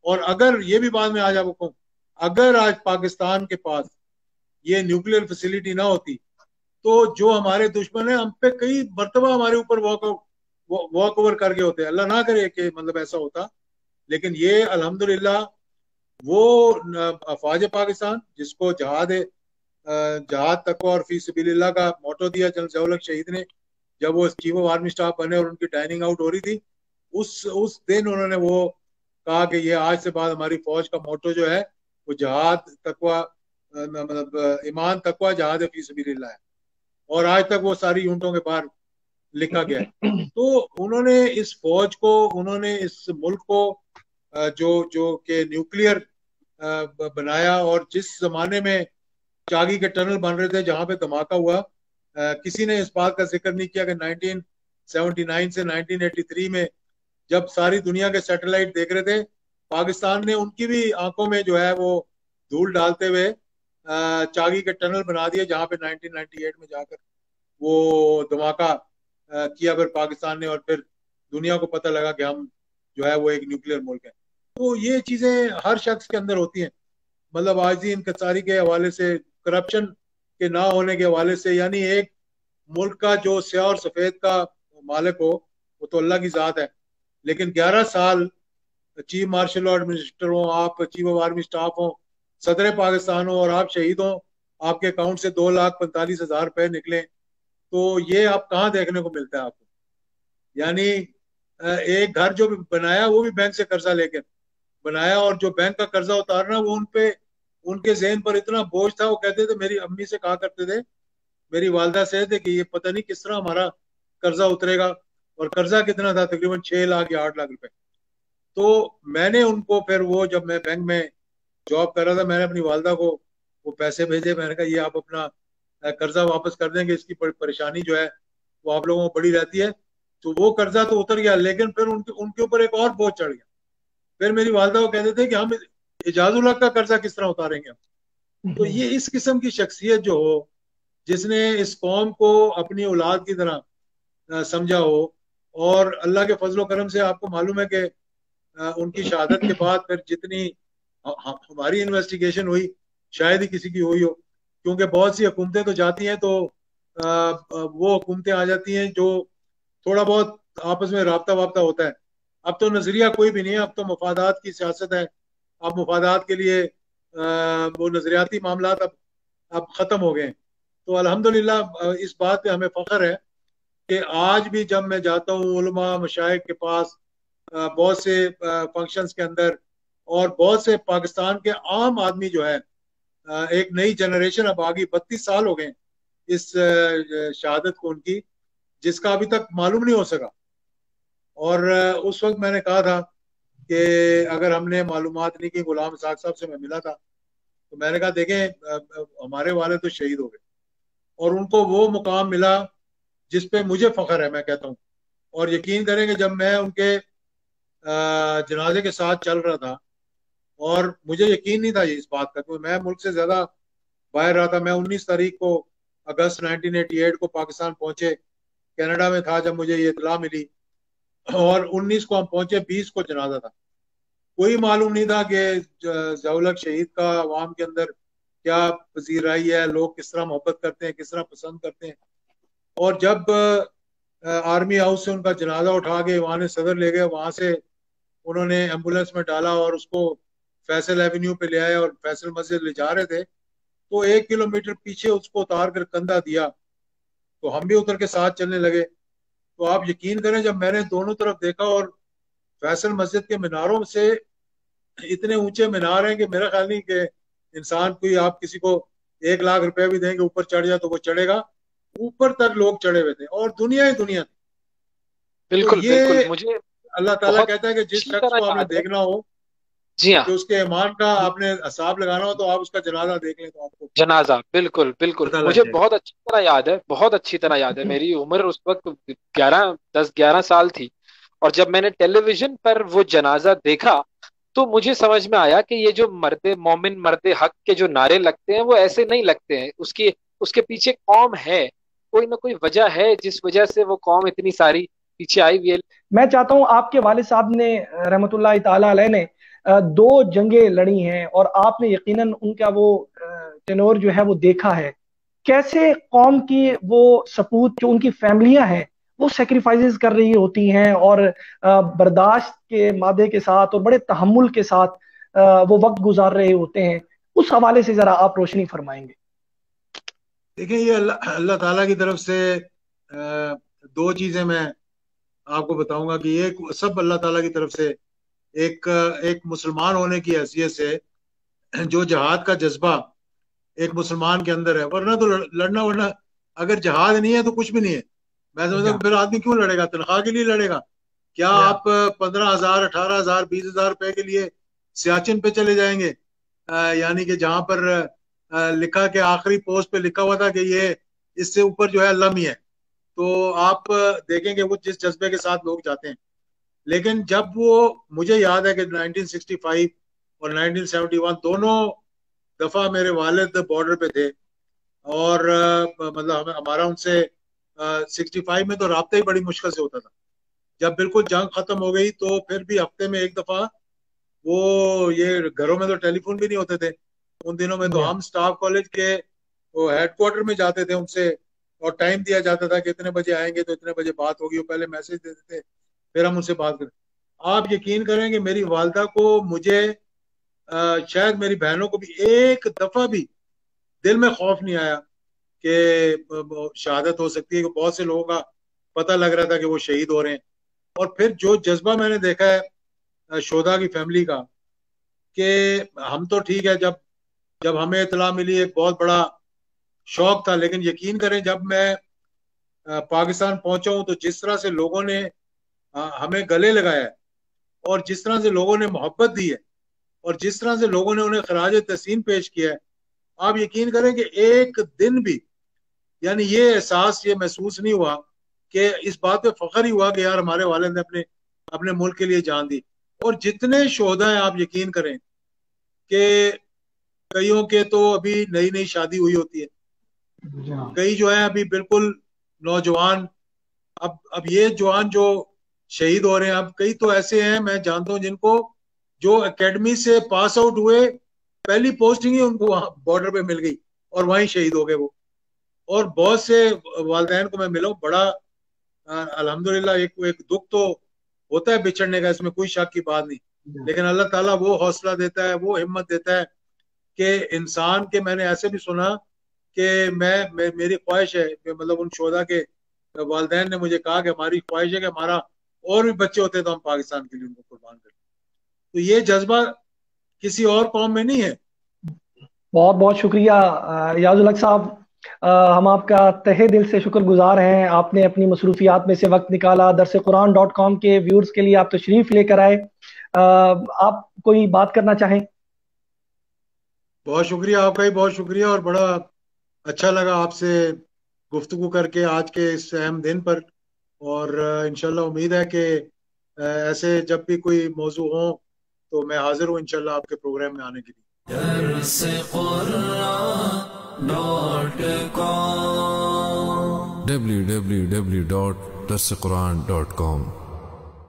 اور اگر یہ بھی بعد میں آج آپ کو کہوں، اگر آج پاکستان کے پاس یہ نیوکلیر فیسلٹی نہ ہوتی تو جو ہمارے دشمن ہیں ہم پہ کئی مرتبہ ہمارے اوپر واک اوور کر گئے ہوتے. اللہ نہ کرے کہ مطلب ایسا ہوتا، لیکن یہ الحمدللہ وہ افواج پاکستان جس کو جہاد تقویٰ اور فی سبیل اللہ کا موٹو دیا جنرل ضیاء الحق شہید نے، جب وہ چیف آف آرمی اسٹاف بنے اور ان کی ڈائننگ آؤٹ ہو رہی تھی، اس دن انہوں نے وہ کہا کہ یہ آج سے بعد ہماری فوج کا موٹو جو ہے وہ جہاد تقویٰ، مطلب ایمان تقویٰ جہاد فی سبیل اللہ ہے، اور آج تک وہ ساری یونٹوں کے باہر لکھا گیا ہے. تو انہوں نے اس فوج کو، انہوں نے اس ملک کو جو کہ نیوکلیئر بنایا، اور جس زمانے میں چاگی کے ٹنل بن رہے تھے جہاں پہ دھماکہ ہوا، کسی نے اس بات کا ذکر نہیں کیا کہ 1979 سے 1983 میں جب ساری دنیا کے سیٹلائٹ دیکھ رہے تھے، پاکستان نے ان کی بھی آنکھوں میں جو ہے وہ دھول ڈالتے ہوئے چاگی کے ٹنل بنا دیے، جہاں پہ 1998 میں جا کر وہ دھماکہ کیا پھر پاکستان نے، اور پھر دنیا کو پتہ لگا کہ ہم جو ہے وہ ایک نیوکلیئر ملک ہے. تو یہ چیزیں ہر شخص کے اندر ہوتی ہیں، مطلب عاجزی انکساری کے حوالے سے، کرپشن کے نہ ہونے کے حوالے سے. یعنی ایک ملک کا جو سیاہ اور سفید کا مالک ہو وہ تو اللہ کی ذات ہے، لیکن 11 سال چیف مارشل لا ایڈمنسٹریٹر ہوں آپ، چیف آف آرمی اسٹاف ہوں، صدر پاکستان ہوں، اور آپ شہید ہوں، آپ کے اکاؤنٹ سے 2,45,000 روپے نکلیں، تو یہ آپ کہاں دیکھنے کو ملتا ہے آپ کو؟ یعنی ایک گھر جو بنایا وہ بھی بینک سے قرضہ لے کے بنایا، اور جو بینک کا قرضہ اتارنا وہ ان کے ذہن پر اتنا بوجھ تھا. وہ کہتے تھے، میری امی سے کہا کرتے تھے، میری والدہ سے تھے کہ یہ پتہ نہیں کس طرح ہمارا قرضہ اترے گا. اور قرضہ کتنا تھا؟ تقریباً 6 لاکھ یا 8 لاکھ روپے. تو میں نے ان کو پھر وہ جب میں بینک میں جاب کر رہا تھا، میں نے اپنی والدہ کو وہ پیسے بھیجے. میں نے کہا یہ آپ اپنا قرضہ واپس کر دیں گے، اس کی پریشانی جو ہے وہ آپ لوگوں کو بڑی رہتی ہے. تو وہ قرضہ تو اتر گیا، لیکن پھر ان کے اوپر ایک اور بوجھ چڑھ گیا. پھر میری والدہ کو کہتے تھے کہ ہم اعجاز الحق کا قرضہ کس طرح اتاریں گے. تو یہ اس قسم کی شخصیت جو ہو، جس نے اس قوم کو اپنی اولاد کی طرح سمجھا ہو، اور اللہ کے فضل و کرم سے آپ کو معلوم ہے کہ ان کی شہادت کے بعد پھر جتنی ہماری انویسٹیگیشن ہوئی، شاید ہی کسی کی ہوئی ہو، کیونکہ بہت سی حکومتیں تو جاتی ہیں تو وہ حکومتیں آ جاتی ہیں جو تھوڑا بہت آپس میں رابطہ ہوتا ہے. اب تو نظریہ کوئی بھی نہیں ہے، اب تو مفادات کی سیاست ہے. اب مفادات کے لیے وہ نظریاتی معاملات اب ختم ہو گئے. تو الحمدللہ اس بات پہ ہمیں فخر ہے کہ آج بھی جب میں جاتا ہوں علماء مشائخ کے پاس، بہت سے فنکشنز کے اندر، اور بہت سے پاکستان کے عام آدمی جو ہے، ایک نئی جنریشن اب آگئی، 32 سال ہو گئے اس شہادت کو ان کی، جس کا ابھی تک معلوم نہیں ہو سکا. اور اس وقت میں نے کہا تھا کہ اگر ہم نے معلومات نہیں کی، غلام اسحاق صاحب سے میں ملا تھا، تو میں نے کہا دیکھیں ہمارے والد تو شہید ہو گئے، اور ان کو وہ مقام ملا جس پہ مجھے فخر ہے، میں کہتا ہوں. اور یقین کریں کہ جب میں ان کے جنازے کے ساتھ چل رہا تھا، اور مجھے یقین نہیں تھا یہ اس بات کا، کیونکہ میں ملک سے زیادہ باہر رہا تھا. میں 19 تاریخ کو اگست 1988 کو پاکستان پہنچے، کینیڈا میں تھا جب مجھے یہ اطلاع ملی، اور 19 کو ہم پہنچے، 20 کو جنازہ تھا. کوئی معلوم نہیں تھا کہ ضیاء الحق شہید کا عوام کے اندر کیا پذیرائی ہے، لوگ کس طرح محبت کرتے ہیں، کس طرح پسند کرتے ہیں. اور جب آرمی ہاؤس سے ان کا جنازہ اٹھا کے وہاں صدر لے گئے، وہاں سے انہوں نے ایمبولینس میں ڈالا اور اس کو فیصل ایونیو پہ لے آئے، اور فیصل مسجد لے جا رہے تھے تو 1 کلومیٹر پیچھے اس کو اتار کر کندھا دیا، تو ہم بھی اتر کے ساتھ چلنے لگے. تو آپ یقین کریں جب میں نے دونوں طرف دیکھا، اور فیصل مسجد کے میناروں سے اتنے اونچے مینار ہیں کہ میرا خیال نہیں کہ انسان کوئی، آپ کسی کو 1 لاکھ روپے بھی دیں گے اوپر چڑھ جائے تو وہ چڑھے گا. اوپر تک لوگ چڑھے ہوئے تھے، اور دنیا ہی دنیا تھی. بالکل بالکل. مجھے اللہ تعالیٰ کہتا ہے کہ جس شخص کو آپ نے دیکھنا ہو، جی ہاں، کہ اس کے ایمان کا آپ نے حساب لگانا ہو، تو آپ اس کا جنازہ دیکھ لیں تو آپ کو جنازہ. بالکل بالکل. مجھے بہت اچھی طرح یاد ہے، بہت اچھی طرح یاد ہے. میری عمر اس وقت 10-11 سال تھی، اور جب میں نے ٹیلی ویژن پر وہ جنازہ دیکھا تو مجھے سمجھ میں آیا کہ یہ جو مرد مومن، مرد حق کے جو نعرے لگتے ہیں وہ ایسے نہیں لگتے ہیں. اس کے پیچھے قوم ہے، کوئی نہ کوئی وجہ ہے جس وجہ سے وہ قوم اتنی ساری پیچھے آئی ہوئی ہے. میں چاہتا ہوں آپ کے والد صاحب نے رحمت اللہ تعالی علیہ نے دو جنگیں لڑی ہیں اور آپ نے یقیناً ان کا وہ ٹینور جو ہے وہ دیکھا ہے، کیسے قوم کی وہ سپوت جو ان کی فیملیاں ہیں وہ سیکریفائزز کر رہی ہوتی ہیں اور برداشت کے مادے کے ساتھ اور بڑے تحمل کے ساتھ وہ وقت گزار رہے ہوتے ہیں، اس حوالے سے ذرا آپ روشنی فرمائیں گے؟ دیکھیں یہ اللہ تعالیٰ کی طرف سے دو چیزیں میں آپ کو بتاؤں گا کہ ایک سب اللہ تعالیٰ کی طرف سے ایک مسلمان ہونے کی حیثیت سے جو جہاد کا جذبہ ایک مسلمان کے اندر ہے، ورنہ تو لڑنا ورنہ اگر جہاد نہیں ہے تو کچھ بھی نہیں ہے. میں سمجھتا ہوں پھر آدمی کیوں لڑے گا؟ تنخواہ کے لیے لڑے گا کیا؟ آپ 15,000 18,000 20,000 روپے کے لیے سیاچن پہ چلے جائیں گے؟ یعنی کہ جہاں پر لکھا کہ آخری پوسٹ پہ لکھا ہوا تھا کہ یہ اس سے اوپر جو ہے اللہ ہی ہے. تو آپ دیکھیں کہ وہ جس جذبے کے ساتھ لوگ جاتے ہیں. لیکن جب وہ مجھے یاد ہے کہ 1965 اور 1971 دونوں دفعہ میرے والد بارڈر پہ تھے اور مطلب ہمارا ان سے 65 میں تو رابطہ ہی بڑی مشکل سے ہوتا تھا. جب بالکل جنگ ختم ہو گئی تو پھر بھی ہفتے میں ایک دفعہ وہ یہ گھروں میں تو ٹیلی فون بھی نہیں ہوتے تھے ان دنوں میں، تو ہم سٹاف کالج کے ہیڈ کوارٹر میں جاتے تھے ان سے اور ٹائم دیا جاتا تھا کہ اتنے بجے آئیں گے تو اتنے بجے بات ہوگی. وہ پہلے میسج دیتے تھے پھر ہم ان سے بات کریں. آپ یقین کریں کہ میری والدہ کو مجھے شاید میری بہنوں کو بھی ایک دفعہ بھی دل میں خوف نہیں آیا کہ شہادت ہو سکتی ہے، کہ بہت سے لوگوں کا پتہ لگ رہا تھا کہ وہ شہید ہو رہے ہیں. اور پھر جو جذبہ میں نے دیکھا ہے شہداء کی فیملی کا کہ ہم تو ٹھیک ہے جب ہمیں اطلاع ملی ایک بہت بڑا شوق تھا، لیکن یقین کریں جب میں پاکستان پہنچا ہوں تو جس طرح سے لوگوں نے ہمیں گلے لگایا ہے اور جس طرح سے لوگوں نے محبت دی ہے اور جس طرح سے لوگوں نے انہیں خراج تحسین پیش کیا ہے، آپ یقین کریں کہ ایک دن بھی یعنی یہ احساس یہ محسوس نہیں ہوا کہ اس بات پہ فخر ہی ہوا کہ یار ہمارے والد نے اپنے ملک کے لیے جان دی. اور جتنے شہداء ہیں آپ یقین کریں کہ کئیوں کے تو ابھی نئی نئی شادی ہوئی ہوتی ہے، کئی جو ہیں ابھی بالکل نوجوان. اب یہ جوان جو شہید ہو رہے ہیں، اب کئی تو ایسے ہیں میں جانتا ہوں جن کو جو اکیڈمی سے پاس آؤٹ ہوئے پہلی پوسٹنگ ہی ان کو وہاں بارڈر پہ مل گئی اور وہیں شہید ہو گئے وہ. اور بہت سے والدین کو میں ملا ہوں، بڑا الحمدللہ ایک دکھ تو ہوتا ہے بچھڑنے کا، اس میں کوئی شک کی بات نہیں، لیکن اللہ تعالیٰ وہ حوصلہ دیتا ہے، وہ ہمت دیتا ہے کہ انسان کے میں نے ایسے بھی سنا کہ میری خواہش ہے کہ مطلب ان شہداء کے والدین نے مجھے کہا کہ ہماری خواہش ہے کہ ہمارا اور بھی بچے ہوتے تو ہم پاکستان کے لیے ان کو قربان کریں. تو یہ جذبہ کسی اور قوم میں نہیں ہے. بہت بہت شکریہ ایاز الحق صاحب، ہم آپ کا تہہ دل سے شکر گزار ہیں. آپ نے اپنی مصروفیات میں سے وقت نکالا، درسقرآن.com کے ویورز کے لیے آپ تشریف لے کر آئے. آپ کوئی بات کرنا چاہیں؟ بہت شکریہ آپ کا ہی، بہت شکریہ، اور بڑا اچھا لگا آپ سے گفتگو کر کے آج کے اس اہم دن پر. اور انشاءاللہ امید ہے کہ ایسے جب بھی کوئی موضوع ہوں تو میں حاضر ہوں انشاءاللہ آپ کے پروگرام میں آنے کے لیے. www.darsequran.com